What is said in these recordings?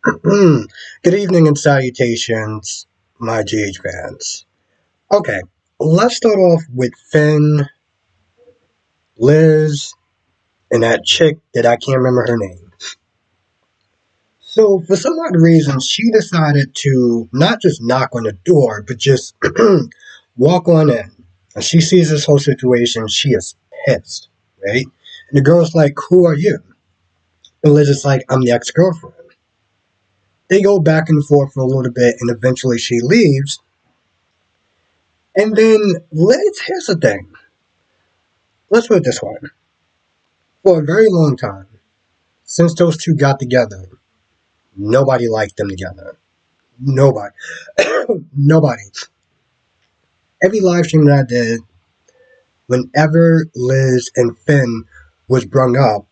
Good evening and salutations, my GH fans. Okay, let's start off with Finn, Liz, and that chick that I can't remember her name. So, for some odd reason, she decided to not just knock on the door, but just walk on in. And she sees this whole situation, she is pissed, right? And the girl's like, "Who are you?" And Liz is like, "I'm the ex girlfriend." They go back and forth for a little bit, and eventually she leaves. And then here's the thing. Let's put it this way. For a very long time, since those two got together, nobody liked them together. Nobody. Nobody. Every live stream that I did, whenever Liz and Finn was brung up,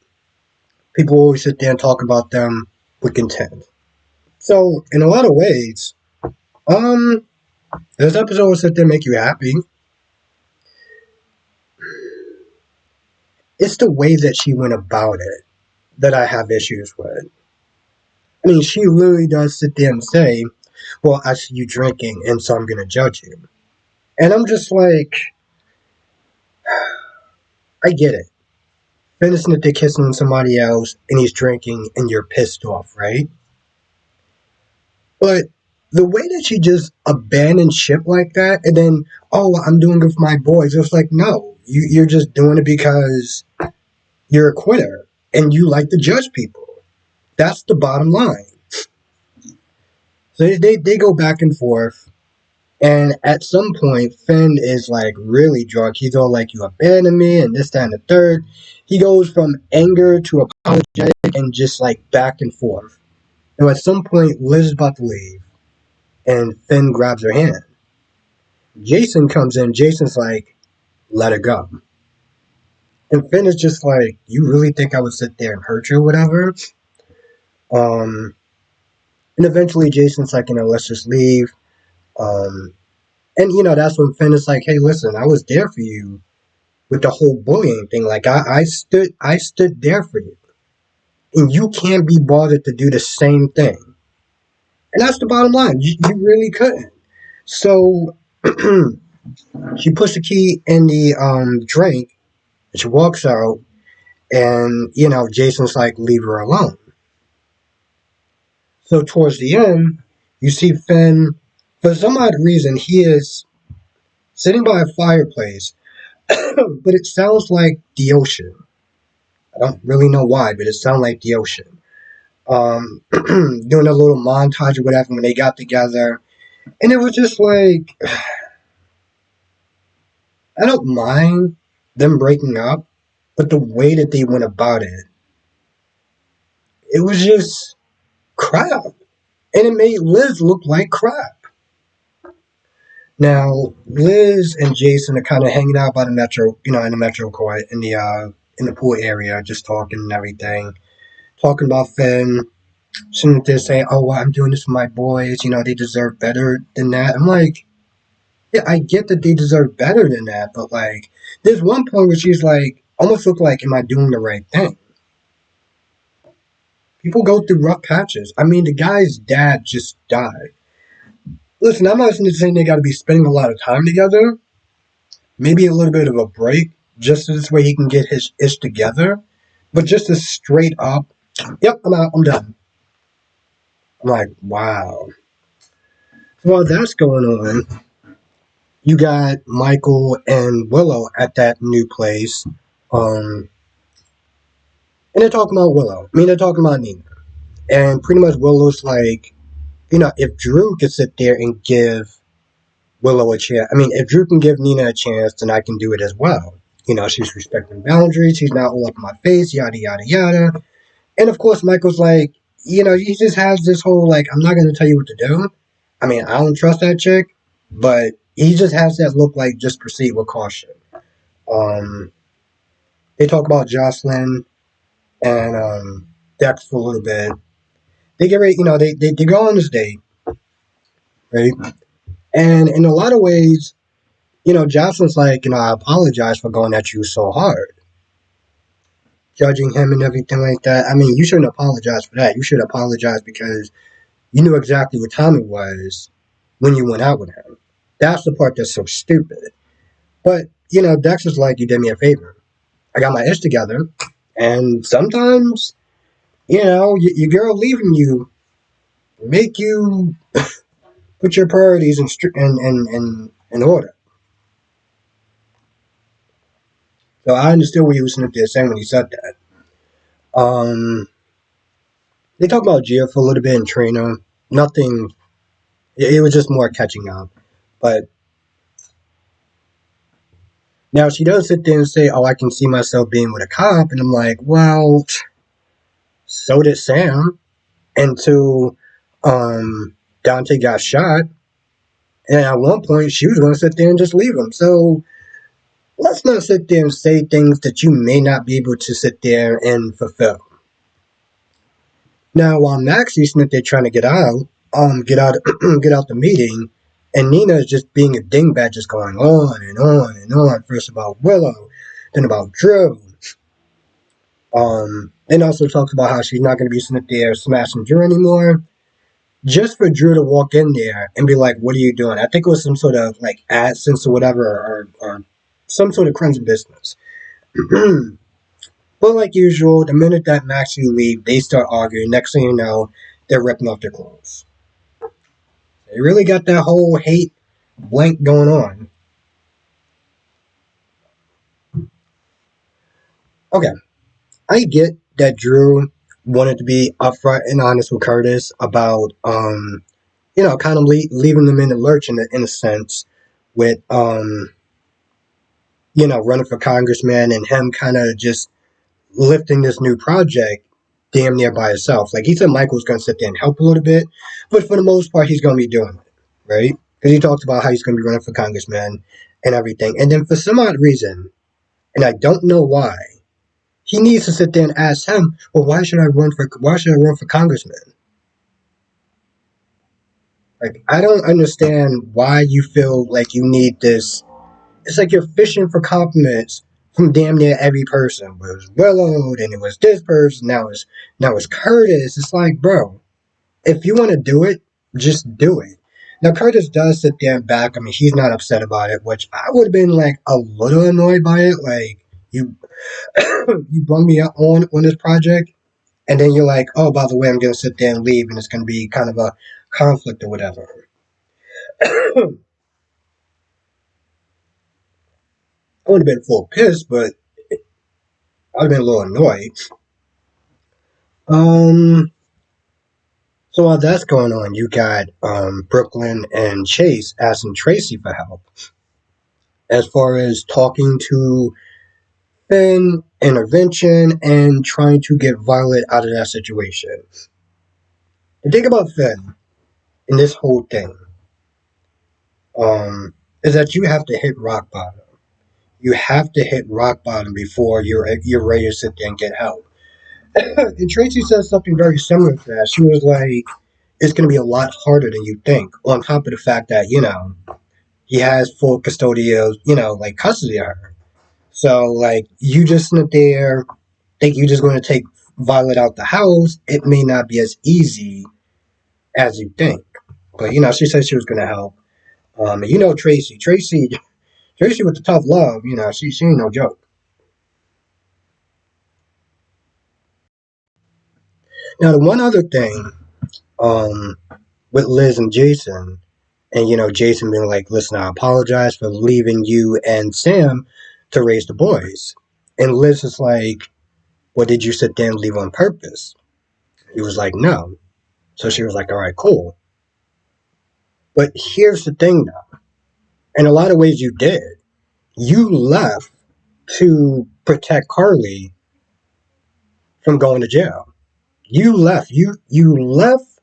people always sit there and talk about them with contempt. So, in a lot of ways, um, this episode will sit there and make you happy. It's the way that she went about it that I have issues with. I mean, she literally does sit there and say, "Well, I see you drinking, and so I'm going to judge you." And I'm just like, I get it. Finishing that they're kissing somebody else, and he's drinking, and you're pissed off, right? But the way that she just abandoned ship like that, and then, "Oh, I'm doing it for my boys," it's like, no, you're just doing it because you're a quitter, and you like to judge people. That's the bottom line. So they go back and forth. And at some point, Finn is like really drunk. He's all like, "You abandoned me," and this, that, and the third. He goes from anger to apologetic and just like back and forth. And at some point, Liz is about to leave, and Finn grabs her hand. Jason comes in. Jason's like, "Let her go." And Finn is just like, "You really think I would sit there and hurt you or whatever?" Um, and eventually, Jason's like, "Let's just leave." Um, and that's when Finn is like, "Hey, listen, I was there for you with the whole bullying thing. Like I stood there for you. And you can't be bothered to do the same thing." And that's the bottom line. You really couldn't. So she puts the key in the drink and she walks out, and Jason's like, "Leave her alone." So towards the end, you see Finn, for some odd reason, he is sitting by a fireplace, but it sounds like the ocean. I don't really know why, but it sounds like the ocean. Doing a little montage or whatever when they got together. And it was just like, I don't mind them breaking up, but the way that they went about it, it was just crap. And it made Liz look like crap. Now, Liz and Jason are kind of hanging out by the metro, in the metro court, in the pool area, just talking and everything. Talking about Finn. Sitting there saying, "Oh, well, I'm doing this for my boys. They deserve better than that." I'm like, yeah, I get that they deserve better than that, but like, there's one point where she's like, almost look like, "Am I doing the right thing?" People go through rough patches. I mean, the guy's dad just died. Listen, I'm not saying they got to be spending a lot of time together. Maybe a little bit of a break, just so this way he can get his ish together. But just a straight up, "Yep, I'm out. I'm done." I'm like, wow. While that's going on, you got Michael and Willow at that new place. Um, and they're talking about Willow. I mean, they're talking about Nina. And pretty much Willow's like, if Drew could sit there and give Willow a chance, I mean, if Drew can give Nina a chance, then I can do it as well. She's respecting boundaries. She's not all up in my face, yada, yada, yada. And of course, Michael's like, he just has this whole, like, "I'm not going to tell you what to do." I mean, I don't trust that chick, but he just has that look like, just proceed with caution. Um, they talk about Jocelyn and Dex for a little bit. They get ready, they go on this date, right? And in a lot of ways, Jocelyn's like, "I apologize for going at you so hard." judging him and everything like that. I mean, you shouldn't apologize for that. You should apologize because you knew exactly what time it was when you went out with him. That's the part that's so stupid. But, Dex is like, you did me a favor. I got my ish together, and sometimes, your girl leaving you make you put your priorities in order. So I understood what he was saying when he said that. They talked about Gia for a little bit and Trina. Nothing. It was just more catching up. But now she does sit there and say, "Oh, I can see myself being with a cop," and I'm like, "Well, so did Sam." Until Dante got shot, and at one point she was going to sit there and just leave him. So let's not sit there and say things that you may not be able to sit there and fulfill. Now, while Maxie's sitting there trying to get out, get out, get out the meeting, and Nina is just being a dingbat, just going on and on and on. First about Willow, then about Drew. And also talks about how she's not going to be sitting there smashing Drew anymore. Just for Drew to walk in there and be like, "What are you doing?" I think it was some sort of like AdSense or whatever, or some sort of crazy business. But like usual, the minute that Maxie leave, they start arguing. Next thing you know, they're ripping off their clothes. They really got that whole hate blank going on. Okay, I get that Drew wanted to be upfront and honest with Curtis about, kind of leaving them in the lurch in a sense with, running for congressman and him kind of just lifting this new project damn near by himself. Like he said, Michael's going to sit there and help a little bit, but for the most part, he's going to be doing it, right? Because he talked about how he's going to be running for congressman and everything. And then for some odd reason, and I don't know why, he needs to sit there and ask him, "Well, why should I run for congressman?" Like I don't understand why you feel like you need this. It's like you're fishing for compliments from damn near every person. It was Willow, then it was this person, now it's Curtis. It's like, bro, if you want to do it, just do it. Now Curtis does sit there and back. I mean, he's not upset about it, which I would have been like a little annoyed by it. Like you, you brought me up on this project, and then you're like, "Oh, by the way, I'm gonna sit there and leave, and it's gonna be kind of a conflict or whatever." I would have been full pissed, but I would have been a little annoyed. Um, so while that's going on, you got Brooklyn and Chase asking Tracy for help as far as talking to Finn, intervention, and trying to get Violet out of that situation. The thing about Finn in this whole thing is that you have to hit rock bottom. You have to hit rock bottom before you're ready to sit there and get help. And Tracy said something very similar to that. She was like, "It's going to be a lot harder than you think." On top of the fact that he has full custodial, like custody of her. So like you just sit there, think you're just going to take Violet out the house. It may not be as easy as you think. But she said she was going to help. Tracy with the tough love, she ain't no joke. Now the one other thing, with Liz and Jason, and Jason being like, "Listen, I apologize for leaving you and Sam to raise the boys," and Liz is like, "Well, did you sit there and leave on purpose?" He was like, "No." So she was like, "All right, cool." But here's the thing, though. In a lot of ways, you did. You left to protect Carly from going to jail. You left. You left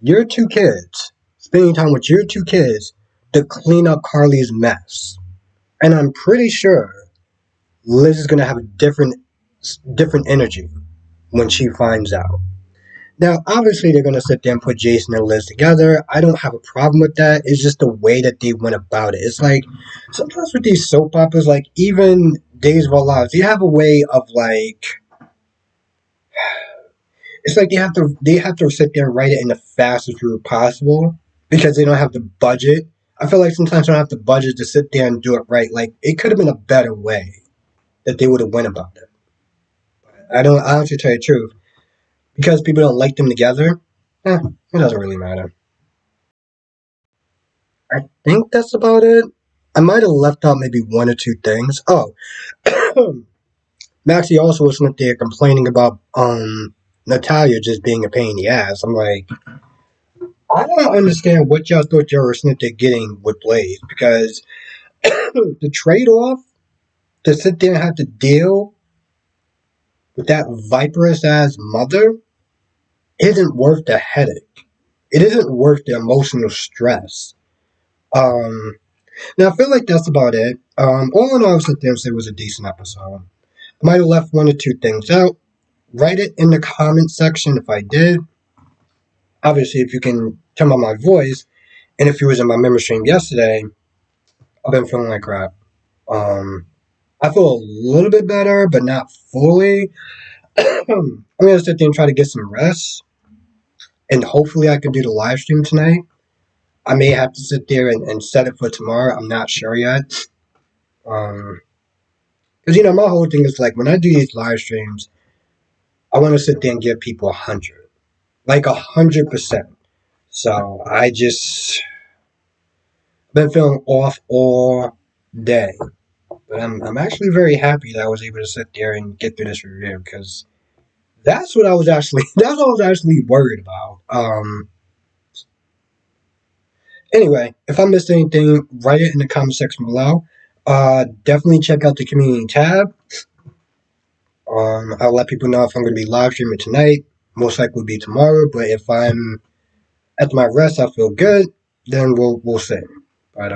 your two kids, spending time with your two kids to clean up Carly's mess. And I'm pretty sure Liz is going to have a different energy when she finds out. Now, obviously, they're going to sit there and put Jason and Liz together. I don't have a problem with that. It's just the way that they went about it. It's like, sometimes with these soap operas, like, even days of our lives. They have a way of like, it's like they have to sit there and write it in the fastest route possible because they don't have the budget. I feel like sometimes they don't have the budget to sit there and do it right. Like it could have been a better way that they would have went about it. I don't. I honestly tell you the truth because people don't like them together. It doesn't really matter. I think that's about it. I might have left out maybe one or two things. Oh, Maxie also was up there complaining about Natalia just being a pain in the ass. I'm like, I don't understand what y'all thought y'all were sitting there getting with Blaze because the trade off to sit there and have to deal with that viperous ass mother isn't worth the headache. It isn't worth the emotional stress. Um, Now I feel like that's about it. All in all, I would sit there and say it was a decent episode. I might have left one or two things out. Write it in the comment section if I did. Obviously, if you can tell by my voice, and if you was in my memory stream yesterday, I've been feeling like crap. Um, I feel a little bit better, but not fully. I'm gonna sit there and try to get some rest, and hopefully I can do the live stream tonight. I may have to sit there and set it for tomorrow. I'm not sure yet. Um, because my whole thing is like when I do these live streams, I want to sit there and give people 100, like 100%. So I just been feeling off all day, but I'm actually very happy that I was able to sit there and get through this review because that's what I was actually that's what I was actually worried about. Anyway, if I missed anything, write it in the comment section below. Definitely check out the community tab. I'll let people know if I'm going to be live streaming tonight. Most likely will be tomorrow, but if I'm at my rest, I feel good, then we'll see. But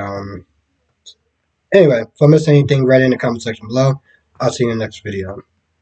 anyway, if I miss anything, write it in the comment section below. I'll see you in the next video.